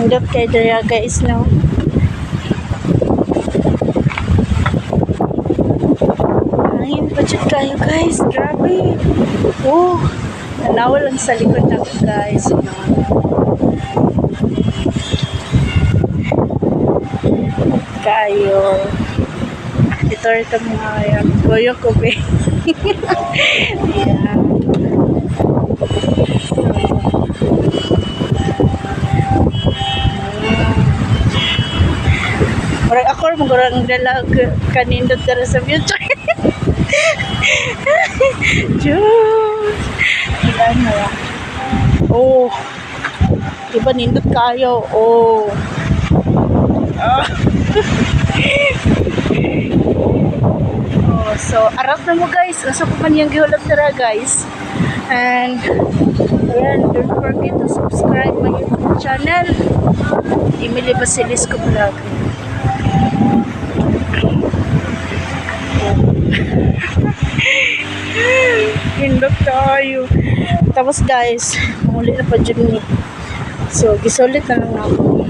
Nindot kay daya guys, no? Hangin pa dyan kayo guys, grabe. Oh, nanawa lang sa likod ako guys. Kayo. Ito rin kami ngayon. Goyo ko be. Ayan. Orang ako magurang dalag kanindot dara sa future. Diyos. Ilan na lang. Oh. Diba nindot kayo? Oh. Oh. Oh, so arap na mo guys. Asa ko man yung gihulog dara guys. And ayan, don't forget to subscribe my YouTube channel. Emily Basilisco Vlog. Hindot tayo. Tapos guys, muli na pa dyan ni. So, gisulit na lang ako.